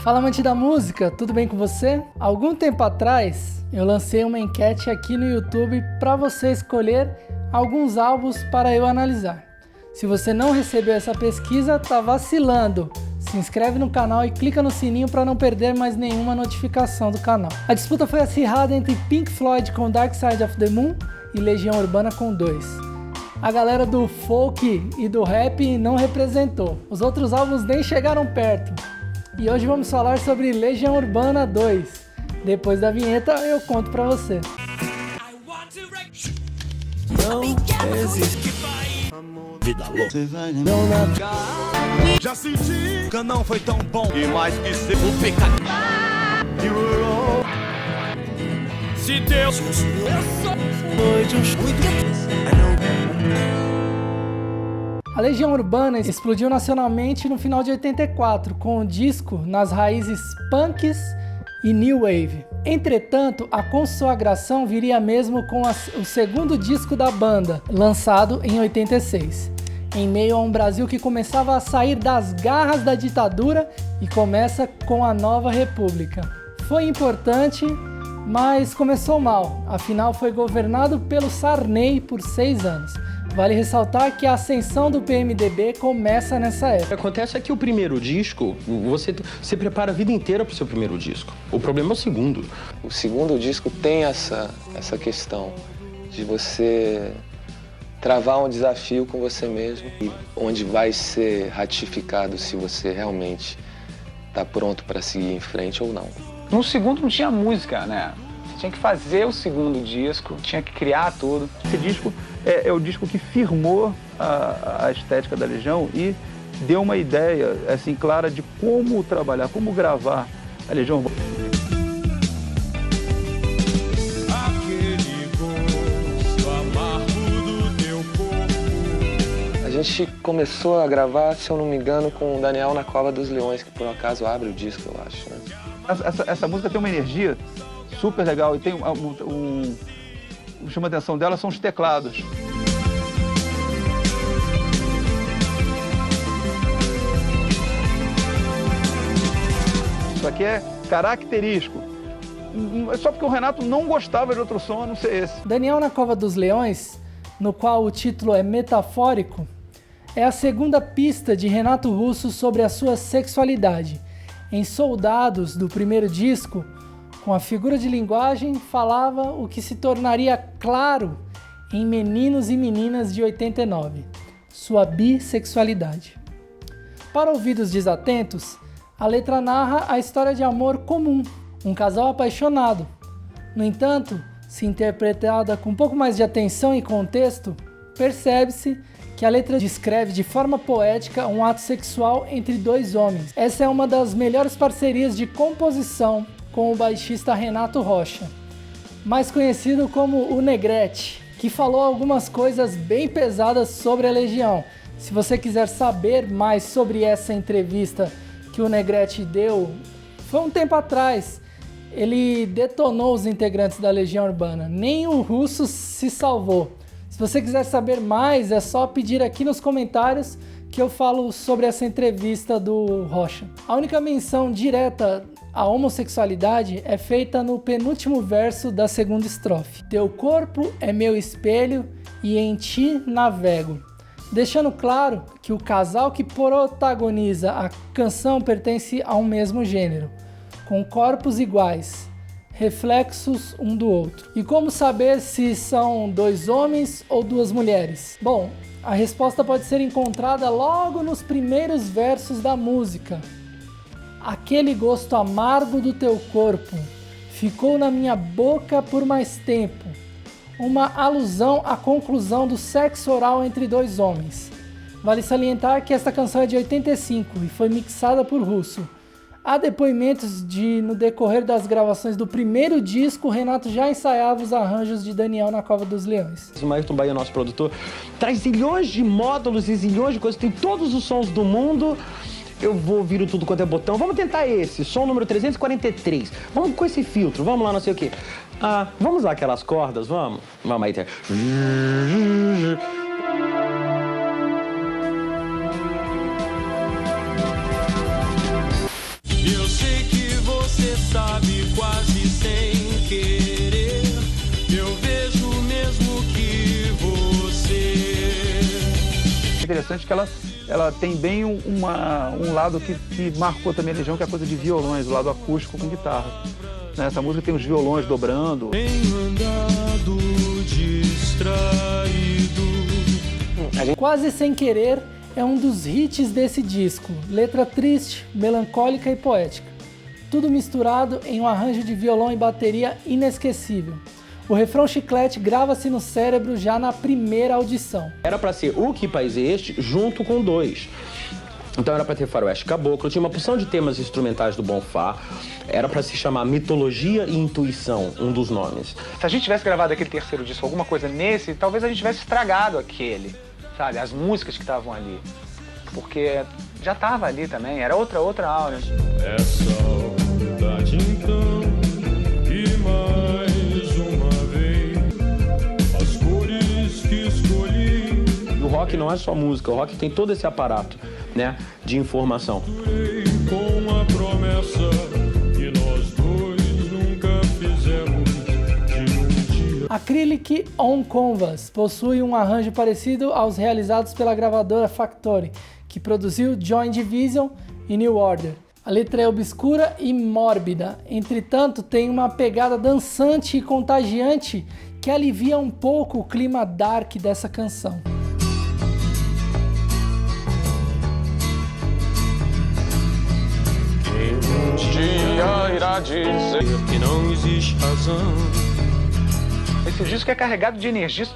Fala, amante da música, tudo bem com você? Algum tempo atrás, eu lancei uma enquete aqui no YouTube para você escolher alguns álbuns para eu analisar. Se você não recebeu essa pesquisa, tá vacilando. Se inscreve no canal e clica no sininho para não perder mais nenhuma notificação do canal. A disputa foi acirrada entre Pink Floyd com Dark Side of the Moon e Legião Urbana com 2. A galera do folk e do rap não representou. Os outros álbuns nem chegaram perto. E hoje vamos falar sobre Legião Urbana 2. Depois da vinheta eu conto pra você. Não existe vida louca. Você vai lembrar. Já senti que não foi tão bom. E mais que ser o pecado. Se Deus foi de A Legião Urbana explodiu nacionalmente no final de 84, com o disco nas raízes punks e new wave. Entretanto, a consagração viria mesmo com o segundo disco da banda, lançado em 86, em meio a um Brasil que começava a sair das garras da ditadura e começa com a nova república. Foi importante, mas começou mal, afinal foi governado pelo Sarney por 6 anos. Vale ressaltar que a ascensão do PMDB começa nessa época. O que acontece é que o primeiro disco, você se prepara a vida inteira para o seu primeiro disco. O problema é o segundo. O segundo disco tem essa questão de você travar um desafio com você mesmo, onde vai ser ratificado se você realmente está pronto para seguir em frente ou não. No segundo não tinha música, né? Você tinha que fazer o segundo disco, tinha que criar tudo. Esse disco é o disco que firmou a estética da Legião e deu uma ideia assim, clara de como trabalhar, como gravar a Legião Urbana. A gente começou a gravar, se eu não me engano, com o Daniel na Cova dos Leões, que por um acaso abre o disco, eu acho, né? Essa música tem uma energia super legal e tem o que chama a atenção dela são os teclados. Isso aqui é característico. Só porque o Renato não gostava de outro som a não ser esse. Daniel na Cova dos Leões, no qual o título é metafórico, é a segunda pista de Renato Russo sobre a sua sexualidade. Em Soldados, do primeiro disco, com a figura de linguagem, falava o que se tornaria claro em Meninos e Meninas de 89, sua bissexualidade. Para ouvidos desatentos, a letra narra a história de amor comum, um casal apaixonado. No entanto, se interpretada com um pouco mais de atenção e contexto, percebe-se que a letra descreve de forma poética um ato sexual entre 2 homens. Essa é uma das melhores parcerias de composição com o baixista Renato Rocha, mais conhecido como o Negrete, que falou algumas coisas bem pesadas sobre a Legião. Se você quiser saber mais sobre essa entrevista que o Negrete deu, foi um tempo atrás, ele detonou os integrantes da Legião Urbana, nem o Russo se salvou. Se você quiser saber mais, é só pedir aqui nos comentários que eu falo sobre essa entrevista do Rocha. A única menção direta à homossexualidade é feita no penúltimo verso da segunda estrofe. Teu corpo é meu espelho e em ti navego. Deixando claro que o casal que protagoniza a canção pertence a um mesmo gênero, com corpos iguais, reflexos um do outro. E como saber se são 2 homens ou 2 mulheres? Bom, a resposta pode ser encontrada logo nos primeiros versos da música. Aquele gosto amargo do teu corpo ficou na minha boca por mais tempo. Uma alusão à conclusão do sexo oral entre 2 homens. Vale salientar que esta canção é de 85 e foi mixada por Russo. Há depoimentos de, no decorrer das gravações do primeiro disco, o Renato já ensaiava os arranjos de Daniel na Cova dos Leões. O Maicon Bahia, nosso produtor, traz zilhões de módulos e zilhões de coisas, tem todos os sons do mundo. Eu vou ouvir o tudo quanto é botão. Vamos tentar esse, som número 343. Vamos com esse filtro, vamos lá, não sei o quê. Vamos lá aquelas cordas, vamos? Vamos aí. Eu sei interessante que ela tem bem um lado que marcou também a Legião, que é a coisa de violões, o lado acústico com guitarra. Né? Essa música tem os violões dobrando. Quase Sem Querer é um dos hits desse disco, letra triste, melancólica e poética. Tudo misturado em um arranjo de violão e bateria inesquecível. O refrão chiclete grava-se no cérebro já na primeira audição. Era pra ser O Que País é Este junto com 2. Então era pra ter Faroeste Caboclo, tinha uma porção de temas instrumentais do Bonfá, era pra se chamar Mitologia e Intuição, um dos nomes. Se a gente tivesse gravado aquele terceiro disco, alguma coisa nesse, talvez a gente tivesse estragado aquele, sabe? As músicas que estavam ali. Porque já estava ali também, era outra aura. É saudade então, e mais uma vez, as cores que escolhi. E o rock não é só música, o rock tem todo esse aparato, né, de informação. Com a promessa que nós dois nunca fizemos de um dia. Acrylic on Canvas possui um arranjo parecido aos realizados pela gravadora Factory, que produziu Joy Division e New Order. A letra é obscura e mórbida, entretanto tem uma pegada dançante e contagiante que alivia um pouco o clima dark dessa canção. Um dia irá dizer que não existe razão. Esse disco é carregado de energias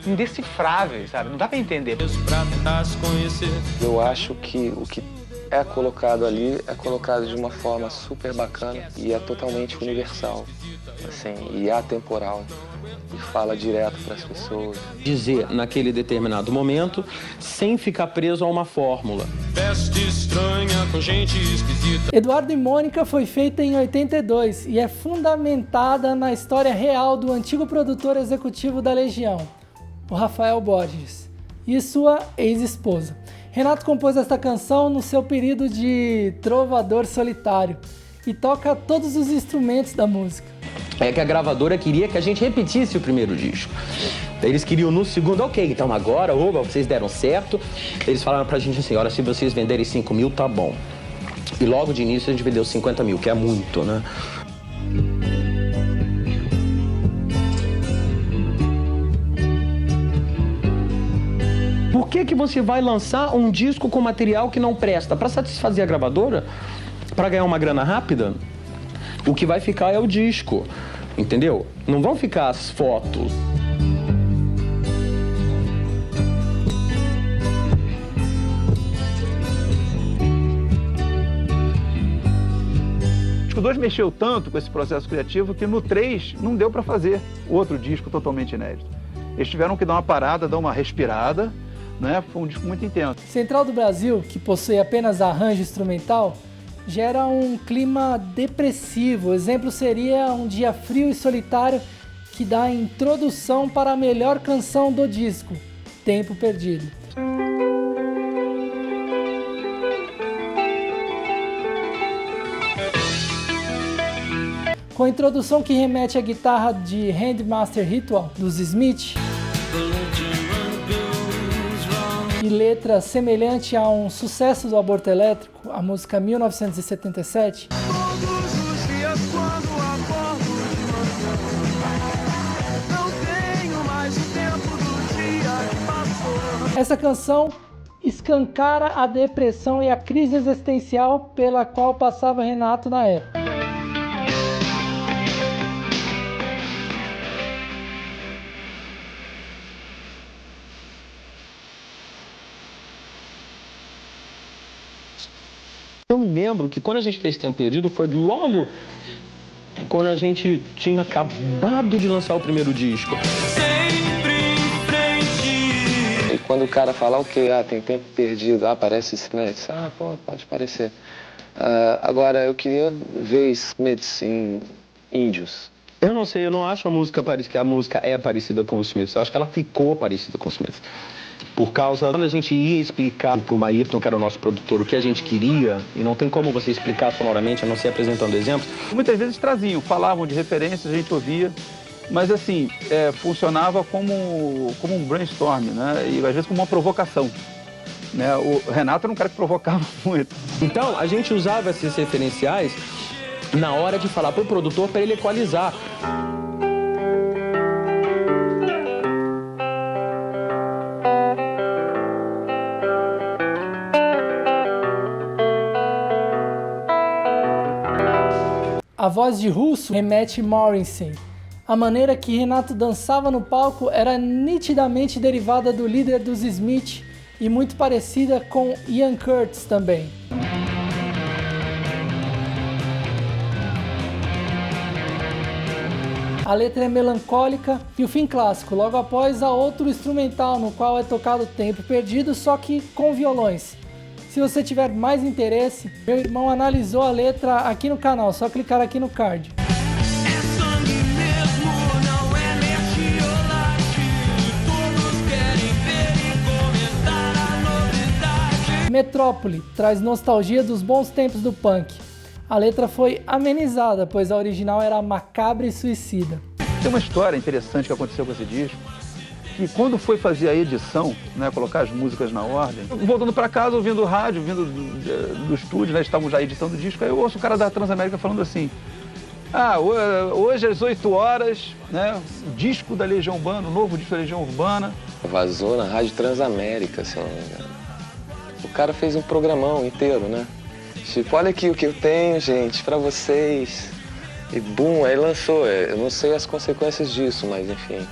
indecifráveis, sabe? Não dá pra entender. Pra tentar se conhecer. Eu acho que o que é colocado ali é colocado de uma forma super bacana e é totalmente universal, assim, e atemporal. E fala direto para as pessoas. Dizer naquele determinado momento, sem ficar preso a uma fórmula. Festa estranha com gente esquisita. Eduardo e Mônica foi feita em 82 e é fundamentada na história real do antigo produtor executivo da Legião, o Rafael Borges, e sua ex-esposa. Renato compôs esta canção no seu período de trovador solitário e toca todos os instrumentos da música. É que a gravadora queria que a gente repetisse o primeiro disco. Eles queriam no segundo, ok, então agora, oba, vocês deram certo. Eles falaram pra gente assim, olha, se vocês venderem 5 mil, tá bom. E logo de início a gente vendeu 50 mil, que é muito, né? Por que você vai lançar um disco com material que não presta? Para satisfazer a gravadora? Para ganhar uma grana rápida? O que vai ficar é o disco, entendeu? Não vão ficar as fotos. O disco 2 mexeu tanto com esse processo criativo que no 3 não deu para fazer outro disco totalmente inédito. Eles tiveram que dar uma parada, dar uma respirada, né? Foi um disco muito intenso. Central do Brasil, que possui apenas arranjo instrumental, gera um clima depressivo. O exemplo seria Um Dia Frio e Solitário, que dá a introdução para a melhor canção do disco, Tempo Perdido. Com a introdução que remete à guitarra de Handmaster Ritual, dos Smith, e letra semelhante a um sucesso do Aborto Elétrico, a música 1977. Todos os dias quando acordo de manhã, não tenho mais o tempo do dia que passou. Essa canção escancara a depressão e a crise existencial pela qual passava Renato na época. Eu me lembro que quando a gente fez Tempo Perdido foi logo quando a gente tinha acabado de lançar o primeiro disco. Sempre em frente. E quando o cara fala, ok, tem tempo perdido, parece Smiths, pô, pode parecer. Agora, eu queria ver Smiths em Índios. Eu não sei, eu não acho que a música é parecida com os Smiths. Eu acho que ela ficou parecida com os Smiths. Por causa, quando a gente ia explicar pro Maírton, que era o nosso produtor, o que a gente queria, e não tem como você explicar sonoramente, a não ser apresentando exemplos. Muitas vezes traziam, falavam de referências, a gente ouvia Mas assim, funcionava como um brainstorm, né? E às vezes como uma provocação. Né? O Renato era um cara que provocava muito. Então, a gente usava esses referenciais na hora de falar pro produtor para ele equalizar. A voz de Russo remete Morrissey. A maneira que Renato dançava no palco era nitidamente derivada do líder dos Smith e muito parecida com Ian Curtis também. A letra é melancólica e o fim clássico, logo após há outro instrumental no qual é tocado Tempo Perdido, só que com violões. Se você tiver mais interesse, meu irmão analisou a letra aqui no canal, só clicar aqui no card. Metrópole traz nostalgia dos bons tempos do punk. A letra foi amenizada, pois a original era macabra e suicida. Tem uma história interessante que aconteceu com esse disco, que quando foi fazer a edição, né, colocar as músicas na ordem, voltando para casa, ouvindo o rádio, vindo do estúdio, né, estavam já editando o disco, aí eu ouço o cara da Transamérica falando assim: hoje às 8 horas, né, o disco da Legião Urbana, o novo disco da Legião Urbana. Vazou na Rádio Transamérica, se eu não me engano. O cara fez um programão inteiro, né? Tipo, olha aqui o que eu tenho, gente, pra vocês. E bum, aí lançou. Eu não sei as consequências disso, mas enfim.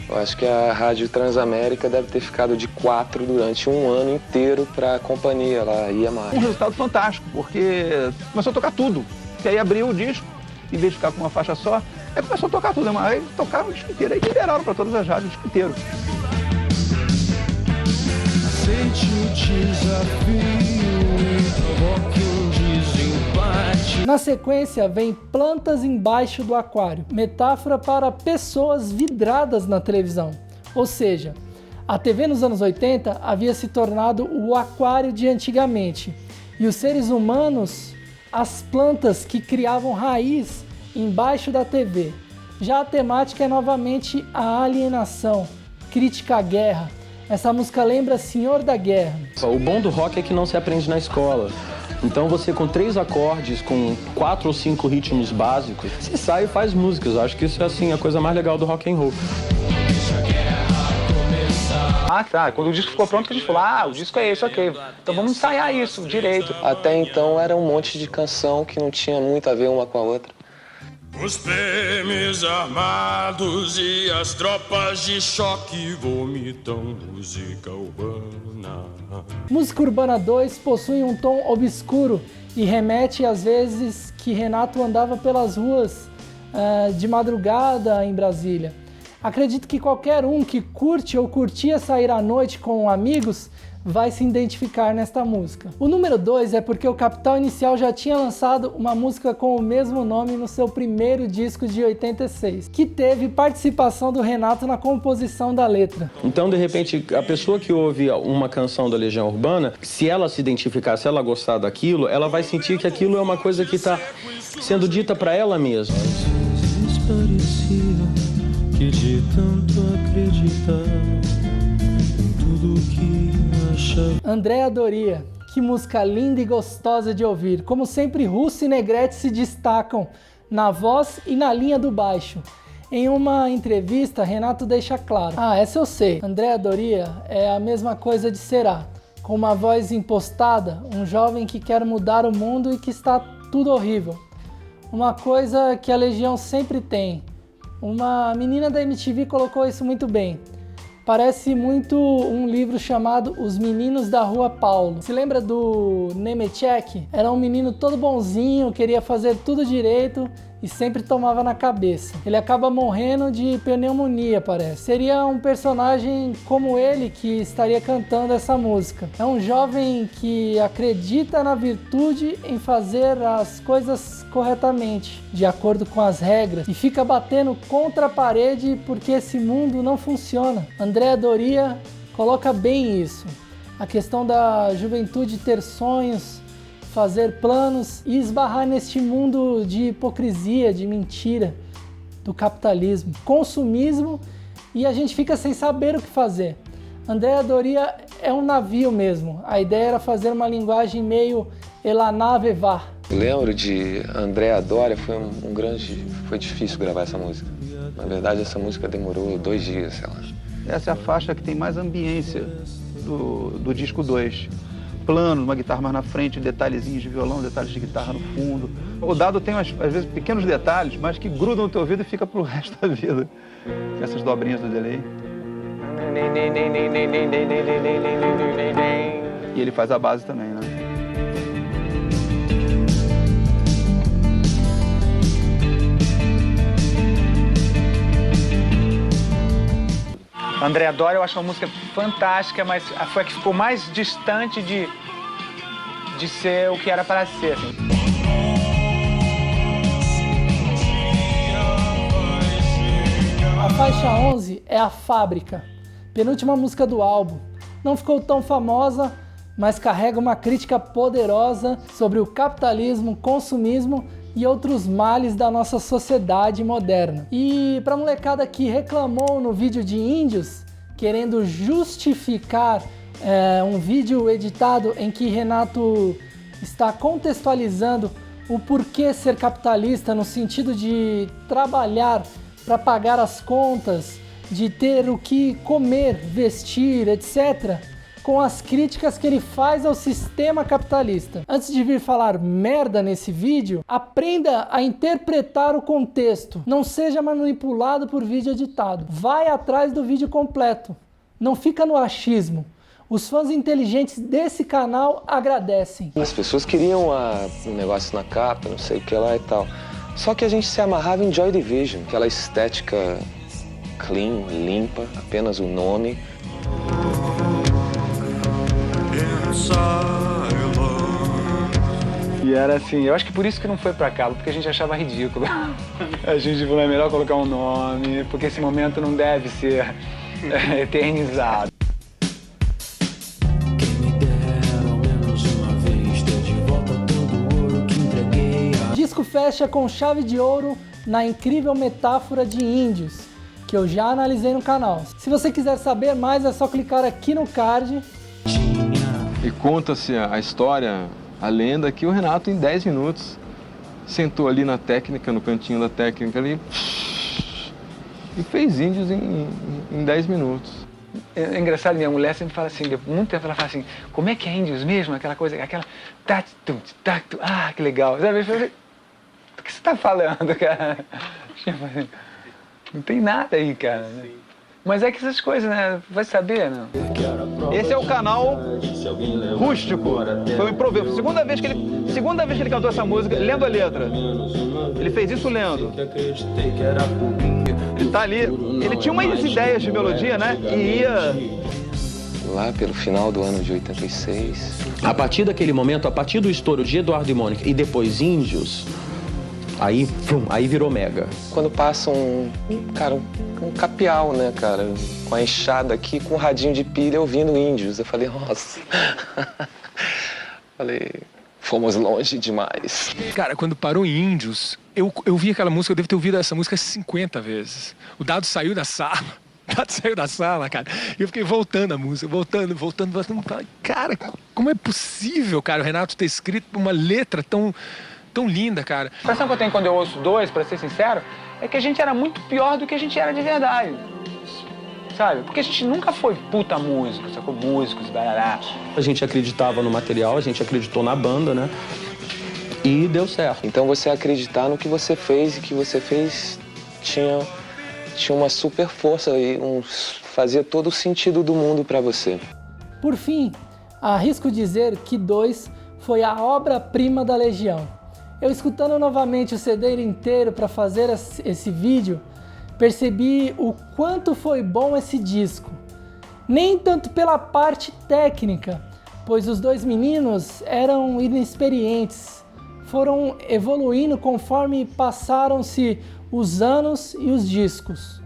Eu acho que a Rádio Transamérica deve ter ficado de 4 durante um ano inteiro pra companhia, ela ia mais. Um resultado fantástico, porque começou a tocar tudo. Porque aí abriu o disco, em vez de ficar com uma faixa só, aí começou a tocar tudo, né? Aí tocaram o disco inteiro, aí liberaram pra todas as rádios o disco inteiro. Aceite o desafio e provoque um desempate. Na sequência vem Plantas Embaixo do Aquário, metáfora para pessoas vidradas na televisão. Ou seja, a TV nos anos 80 havia se tornado o aquário de antigamente, e os seres humanos, as plantas que criavam raiz embaixo da TV. Já a temática é novamente a alienação, crítica à guerra. Essa música lembra Senhor da Guerra. O bom do rock é que não se aprende na escola. Então você com 3 acordes, com 4 ou 5 ritmos básicos, você sai e faz músicas. Eu acho que isso é assim, a coisa mais legal do rock and roll. Tá. Quando o disco ficou pronto, a gente falou, o disco é esse, ok. Então vamos ensaiar isso direito. Até então era um monte de canção que não tinha muito a ver uma com a outra. Os PMs armados e as tropas de choque vomitam música urbana. Música Urbana 2 possui um tom obscuro e remete às vezes que Renato andava pelas ruas de madrugada em Brasília. Acredito que qualquer um que curte ou curtia sair à noite com amigos vai se identificar nesta música. O número 2 é porque o Capital Inicial já tinha lançado uma música com o mesmo nome no seu primeiro disco de 86, que teve participação do Renato na composição da letra. Então, de repente, a pessoa que ouve uma canção da Legião Urbana, se ela se identificar, se ela gostar daquilo, ela vai sentir que aquilo é uma coisa que está sendo dita para ela mesma. Às vezes parecia que de tanto acreditar em tudo que Andréa Doria, que música linda e gostosa de ouvir. Como sempre, Russo e Negrete se destacam na voz e na linha do baixo. Em uma entrevista, Renato deixa claro: essa eu sei, Andréa Doria é a mesma coisa de Será, com uma voz impostada, um jovem que quer mudar o mundo e que está tudo horrível. Uma coisa que a Legião sempre tem. Uma menina da MTV colocou isso muito bem. Parece muito um livro chamado Os Meninos da Rua Paulo. Se lembra do Nemechek? Era um menino todo bonzinho, queria fazer tudo direito e sempre tomava na cabeça. Ele acaba morrendo de pneumonia, parece. Seria um personagem como ele que estaria cantando essa música. É um jovem que acredita na virtude em fazer as coisas corretamente, de acordo com as regras, e fica batendo contra a parede porque esse mundo não funciona. Andréa Doria coloca bem isso. A questão da juventude ter sonhos, fazer planos e esbarrar neste mundo de hipocrisia, de mentira, do capitalismo, consumismo, e a gente fica sem saber o que fazer. Andrea Doria é um navio mesmo. A ideia era fazer uma linguagem meio "la nave va". Lembro de Andrea Doria, foi difícil gravar essa música. Na verdade, essa música demorou 2 dias, sei lá. Essa é a faixa que tem mais ambiência do disco 2. Planos, uma guitarra mais na frente, detalhezinhos de violão, detalhes de guitarra no fundo. O Dado tem, às vezes, pequenos detalhes, mas que grudam no teu ouvido e fica pro resto da vida. Essas dobrinhas do delay. E ele faz a base também, né? Andrea Doria, eu acho uma música fantástica, mas foi a que ficou mais distante de ser o que era para ser. Assim. A faixa 11 é A Fábrica, penúltima música do álbum. Não ficou tão famosa, mas carrega uma crítica poderosa sobre o capitalismo, consumismo e outros males da nossa sociedade moderna. E pra molecada que reclamou no vídeo de Índios, querendo justificar um vídeo editado em que Renato está contextualizando o porquê ser capitalista no sentido de trabalhar para pagar as contas, de ter o que comer, vestir, etc., com as críticas que ele faz ao sistema capitalista. Antes de vir falar merda nesse vídeo, aprenda a interpretar o contexto. Não seja manipulado por vídeo editado. Vai atrás do vídeo completo. Não fica no achismo. Os fãs inteligentes desse canal agradecem. As pessoas queriam um negócio na capa, não sei o que lá e tal. Só que a gente se amarrava em Joy Division, aquela estética clean, limpa, apenas o nome. E era assim, eu acho que por isso que não foi pra cabo, porque a gente achava ridículo. A gente falou, é melhor colocar um nome, porque esse momento não deve ser eternizado. O disco fecha com chave de ouro na incrível metáfora de Índios, que eu já analisei no canal. Se você quiser saber mais, é só clicar aqui no card. E conta-se a história, a lenda, que o Renato, em 10 minutos, sentou ali na técnica, no cantinho da técnica ali, e fez Índios em 10 minutos. É engraçado, minha mulher sempre fala assim, muito tempo ela fala assim, como é que é Índios mesmo? Aquela coisa, aquela... Ah, que legal. Sabe? Eu falei, o que você tá falando, cara? Não tem nada aí, cara. Mas é que essas coisas, né? Vai saber, né? Esse é o canal rústico. Foi um improviso. Segunda vez que ele cantou essa música, lendo a letra. Ele fez isso lendo. Ele tá ali. Ele tinha umas ideias de melodia, né? E ia... Lá pelo final do ano de 86. A partir daquele momento, a partir do estouro de Eduardo e Mônica e depois Índios, aí virou mega. Quando passa um capial, né, cara? Com a enxada aqui, com um radinho de pilha, ouvindo Índios. Eu falei, nossa. Falei, fomos longe demais. Cara, quando parou em Índios, eu vi aquela música, eu devo ter ouvido essa música 50 vezes. O Dado saiu da sala. Cara. E eu fiquei voltando a música, voltando. Cara, como é possível, cara, o Renato ter escrito uma letra tão linda, cara. A impressão que eu tenho quando eu ouço Dois, pra ser sincero, é que a gente era muito pior do que a gente era de verdade. Sabe? Porque a gente nunca foi puta músico, sacou? Músicos, barará. A gente acreditava no material, a gente acreditou na banda, né? E deu certo. Então você acreditar no que você fez, e que você fez tinha uma super força e fazia todo o sentido do mundo pra você. Por fim, arrisco dizer que Dois foi a obra-prima da Legião. Eu escutando novamente o CD inteiro para fazer esse vídeo, percebi o quanto foi bom esse disco. Nem tanto pela parte técnica, pois os dois meninos eram inexperientes, foram evoluindo conforme passaram-se os anos e os discos.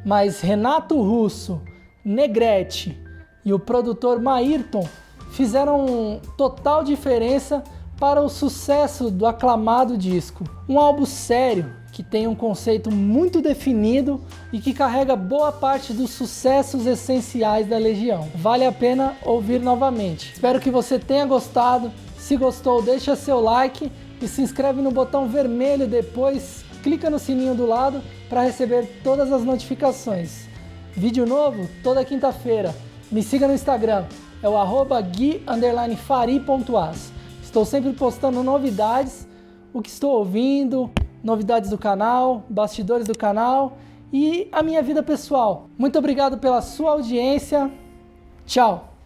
Mas Renato Russo, Negrete e o produtor Maírton fizeram total diferença para o sucesso do aclamado disco. Um álbum sério, que tem um conceito muito definido e que carrega boa parte dos sucessos essenciais da Legião. Vale a pena ouvir novamente. Espero que você tenha gostado. Se gostou, deixa seu like e se inscreve no botão vermelho depois. Clica no sininho do lado para receber todas as notificações. Vídeo novo toda quinta-feira. Me siga no Instagram, é o @gui_fari.as. Estou sempre postando novidades, o que estou ouvindo, novidades do canal, bastidores do canal e a minha vida pessoal. Muito obrigado pela sua audiência. Tchau!